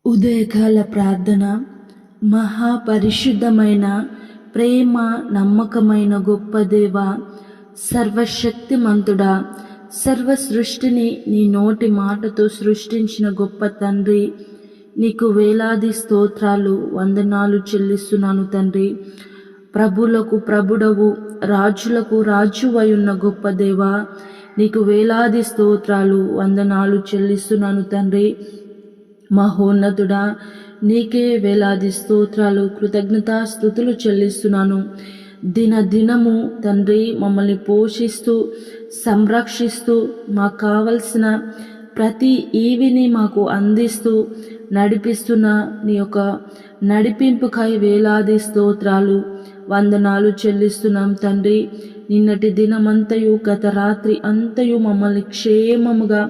ఉదయకాల ప్రార్థన. మహాపరిశుద్ధమైన, ప్రేమ నమ్మకమైన గొప్ప దేవ, సర్వశక్తిమంతుడా, సర్వ సృష్టిని నీ నోటి మాటతో సృష్టించిన గొప్ప తండ్రి, నీకు వేలాది స్తోత్రాలు, వందనాలు చెల్లిస్తున్నాను తండ్రి. ప్రభులకు ప్రభుడవు, రాజులకు రాజువై ఉన్న గొప్ప దేవ, నీకు వేలాది స్తోత్రాలు, వందనాలు చెల్లిస్తున్నాను తండ్రి. మహోన్నతుడా, నీకే వేలాది స్తోత్రాలు, కృతజ్ఞతాస్తుతులు చెల్లిస్తున్నాను. దినదినము తండ్రి మమ్మల్ని పోషిస్తూ సంరక్షిస్తూ మాకు కావలసిన ప్రతి ఈవిని మాకు అందిస్తూ నడిపిస్తున్న నీ యొక్క నడిపింపుకై వేలాది స్తోత్రాలు, వందనాలు చెల్లిస్తున్నాం తండ్రి. నిన్నటి దినమంతయు గత రాత్రి అంతయు మమ్మల్ని క్షేమముగా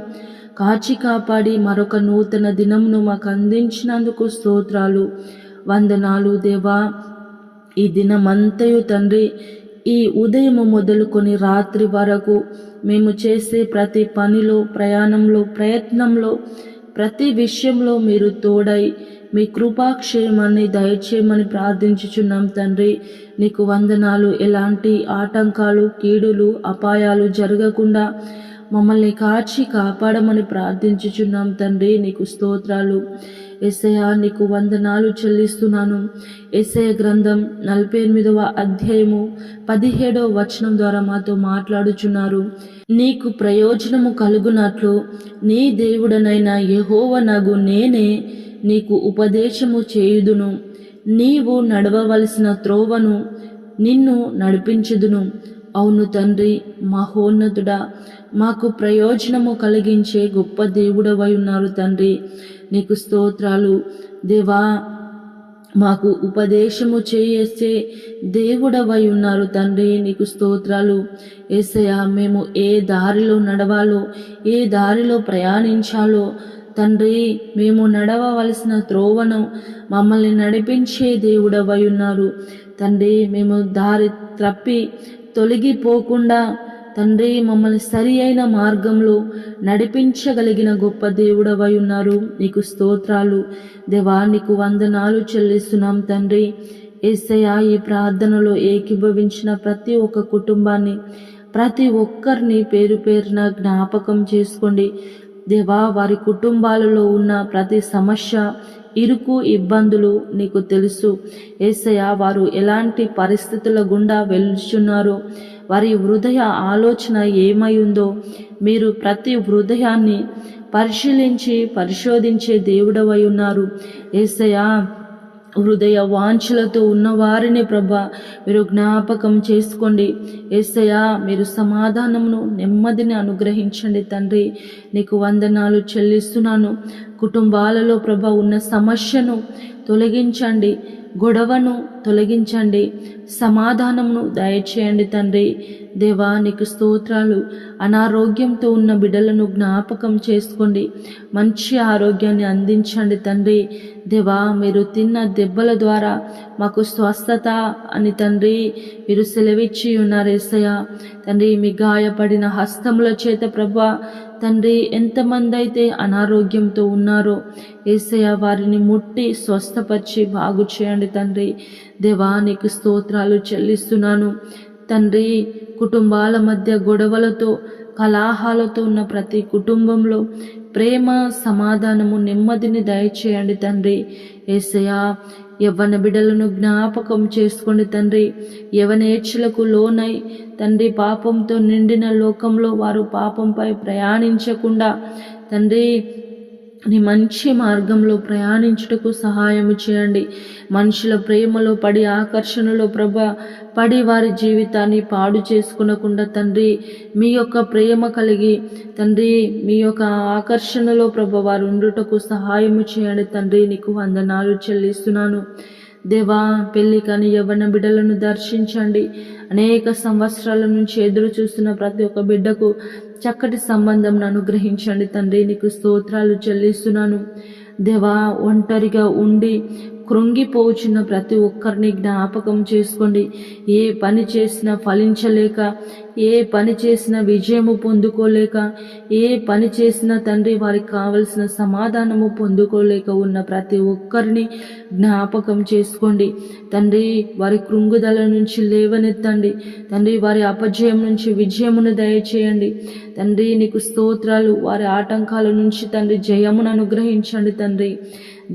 కాచి కాపాడి మరొక నూతన దినమును మాకు అందించినందుకు స్తోత్రాలు, వందనాలు దేవా. ఈ దినమంతయు తండ్రి, ఈ ఉదయము మొదలుకొని రాత్రి వరకు మేము చేసే ప్రతి పనిలో, ప్రయాణంలో, ప్రయత్నంలో, ప్రతి విషయంలో మీరు తోడై మీ కృపాక్షేమాన్ని దయచేయమని ప్రార్థించుచున్నాం తండ్రి. నీకు వందనాలు. ఎలాంటి ఆటంకాలు, కీడులు, అపాయాలు జరగకుండా మమ్మల్ని కాచి కాపాడమని ప్రార్థించుచున్నాం తండ్రి. నీకు స్తోత్రాలు. యేసయ్యా, నీకు వందనాలు చెల్లిస్తున్నాను. యేసయ్య గ్రంథం 48వ అధ్యాయము 17వ వచనం ద్వారా మాతో మాట్లాడుచున్నారు. నీకు ప్రయోజనము కలుగునట్లు నీ దేవుడనైన యెహోవానగు నేనే నీకు ఉపదేశము చేయుదును. నీవు నడవవలసిన త్రోవను నిన్ను నడిపించుదును. అవును తండ్రి, మహోన్నతుడా, మాకు ప్రయోజనము కలిగించే గొప్ప దేవుడవై ఉన్నారు తండ్రి. నీకు స్తోత్రాలు దేవా. మాకు ఉపదేశము చేసే దేవుడవై ఉన్నారు తండ్రి. నీకు స్తోత్రాలు యేసయ్యా. మేము ఏ దారిలో నడవాలో, ఏ దారిలో ప్రయాణించాలో తండ్రి, మేము నడవవలసిన త్రోవను మమ్మల్ని నడిపించే దేవుడవై ఉన్నారు తండ్రి. మేము దారి తప్పి తొలగిపోకుండా తండ్రి మమ్మల్ని సరి అయిన మార్గంలో నడిపించగలిగిన గొప్ప దేవుడవై ఉన్నారు. నీకు స్తోత్రాలు దేవా. నీకు వందనాలు చెల్లిస్తున్నాం తండ్రి. యేసయ్యా, ఈ ప్రార్థనలో ఏకీభవించిన ప్రతి ఒక్క కుటుంబాన్ని, ప్రతి ఒక్కరిని పేరు పేరున జ్ఞాపకం చేసుకోండి దేవా. వారి కుటుంబాలలో ఉన్న ప్రతి సమస్య, ఇరుకు, ఇబ్బందులు నీకు తెలుసు యేసయ్యా. వారు ఎలాంటి పరిస్థితుల గుండా వెళ్తున్నారో, వారి హృదయ ఆలోచన ఏమై ఉందో మీరు ప్రతి హృదయాన్ని పరిశోధించే దేవుడవై ఉన్నారు యేసయ్యా. హృదయ వాంఛలతో ఉన్న వారిని ప్రభా మీరు జ్ఞాపకం చేసుకోండి యేసయ్యా. మీరు సమాధానమును, నెమ్మదిని అనుగ్రహించండి తండ్రి. నీకు వందనాలు చెల్లిస్తున్నాను. కుటుంబాలలో ప్రభా ఉన్న సమస్యను తొలగించండి, గొడవను తొలగించండి, సమాధానమును దయచేయండి తండ్రి. దేవా, నీకు స్తోత్రాలు. అనారోగ్యంతో ఉన్న బిడ్డలను జ్ఞాపకం చేసుకోండి, మంచి ఆరోగ్యాన్ని అందించండి తండ్రి. దేవా, మీరు తిన్న దెబ్బల ద్వారా మాకు స్వస్థత అని తండ్రి మీరు సెలవిచ్చి ఉన్నారు యేసయ్యా. తండ్రి, మీ గాయపడిన హస్తముల చేత ప్రభా తండ్రి ఎంతమంది అయితే అనారోగ్యంతో ఉన్నారో యేసయ్యా, వారిని ముట్టి స్వస్థపరిచి బాగు చేయండి తండ్రి. దేవా, నీకు స్తోత్రాలు చెల్లిస్తున్నాను తండ్రి. కుటుంబాల మధ్య గొడవలతో, కలహాలతో ఉన్న ప్రతి కుటుంబంలో ప్రేమ, సమాధానము, నెమ్మదిని దయచేయండి తండ్రి. యేసయ్యా, యవ్వన బిడ్డలను జ్ఞాపకం చేసుకోండి తండ్రి. యవనేచ్ఛలకు లోనై తండ్రి పాపంతో నిండిన లోకంలో వారు పాపంపై ప్రయాణించకుండా తండ్రి నీ మంచి మార్గంలో ప్రయాణించుటకు సహాయం చేయండి. మనుషుల ప్రేమలో పడి, ఆకర్షణలో పడి వారి జీవితాన్ని పాడు చేసుకునకుండా తండ్రి మీ యొక్క ప్రేమ కలిగి తండ్రి మీ యొక్క ఆకర్షణలో వారు ఉండుటకు సహాయము చేయండి తండ్రి. నీకు వందనాలు చెల్లిస్తున్నాను దేవా. పెళ్లి కాని యవ్వన బిడ్డలను దర్శించండి. అనేక సంవత్సరాల నుంచి ఎదురు చూస్తున్న ప్రతి ఒక్క బిడ్డకు చక్కటి సంబంధం అనుగ్రహించండి తండ్రి. నీకు స్తోత్రాలు చెల్లిస్తున్నాను దేవా. ఒంటరిగా ఉండి కృంగిపోచున్న ప్రతి ఒక్కరిని జ్ఞాపకం చేసుకోండి. ఏ పని చేసినా ఫలించలేక, ఏ పని చేసినా విజయము పొందుకోలేక, ఏ పని చేసినా తండ్రి వారికి కావలసిన సమాధానము పొందుకోలేక ఉన్న ప్రతి ఒక్కరిని జ్ఞాపకం చేసుకోండి తండ్రి. వారి కృంగుదల నుంచి లేవనెత్తండి తండ్రి. వారి అపజయం నుంచి విజయమును దయచేయండి తండ్రి. నీకు స్తోత్రాలు. వారి ఆటంకాల నుంచి తండ్రి జయమును అనుగ్రహించండి తండ్రి.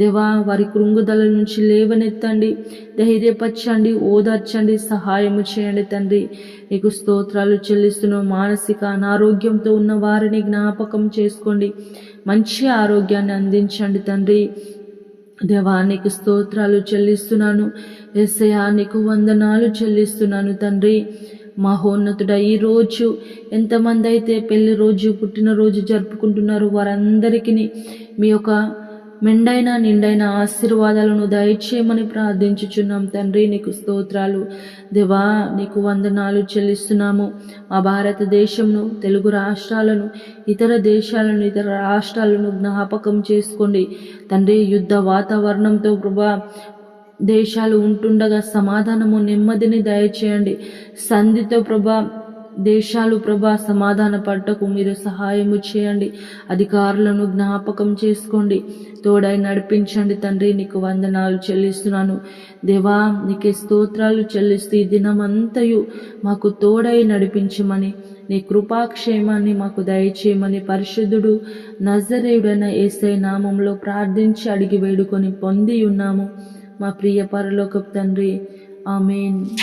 దేవా, వారి కృంగుదల నుంచి లేవనెత్తండి, ధైర్యపరచండి, ఓదార్చండి, సహాయము చేయండి తండ్రి. నీకు స్తోత్రాలు చెల్లిస్తున్నాం. మానసిక అనారోగ్యంతో ఉన్న వారిని జ్ఞాపకం చేసుకోండి, మంచి ఆరోగ్యాన్ని అందించండి తండ్రి. దేవా, నీకు స్తోత్రాలు చెల్లిస్తున్నాను. యేసయ్యా, నీకు వందనాలు చెల్లిస్తున్నాను తండ్రి. మహోన్నతుడ, ఈరోజు ఎంతమంది అయితే పెళ్లి రోజు, పుట్టినరోజు జరుపుకుంటున్నారు వారందరికీ మీ యొక్క మెండైన నిండైన ఆశీర్వాదాలను దయచేయమని ప్రార్థించుచున్నాం తండ్రి. నీకు స్తోత్రాలు దేవా, నీకు వందనాలు చెల్లిస్తున్నాము. మా భారతదేశంను, తెలుగు రాష్ట్రాలను, ఇతర దేశాలను, ఇతర రాష్ట్రాలను జ్ఞాపకం చేసుకోండి తండ్రి. యుద్ధ వాతావరణంతో ప్రభా దేశాలు ఉంటుండగా సమాధానము, నెమ్మదిని దయచేయండి. సంధితో ప్రభా దేశాలు ప్రభా సమాధాన పట్టకు మీరు సహాయము చేయండి. అధికారులను జ్ఞాపకం చేసుకోండి, తోడై నడిపించండి తండ్రి. నీకు వందనాలు చెల్లిస్తున్నాను దేవా. నీకే స్తోత్రాలు చెల్లిస్తూ ఈ దినమంతయు మాకు తోడై నడిపించమని, నీ కృపాక్షేమాన్ని మాకు దయచేయమని పరిశుద్ధుడు నజరేయుడైన యేసయ్య నామంలో ప్రార్థించి అడిగి వేడుకొని పొంది ఉన్నాము మా ప్రియ పరలోకపు తండ్రి. ఆమేన్.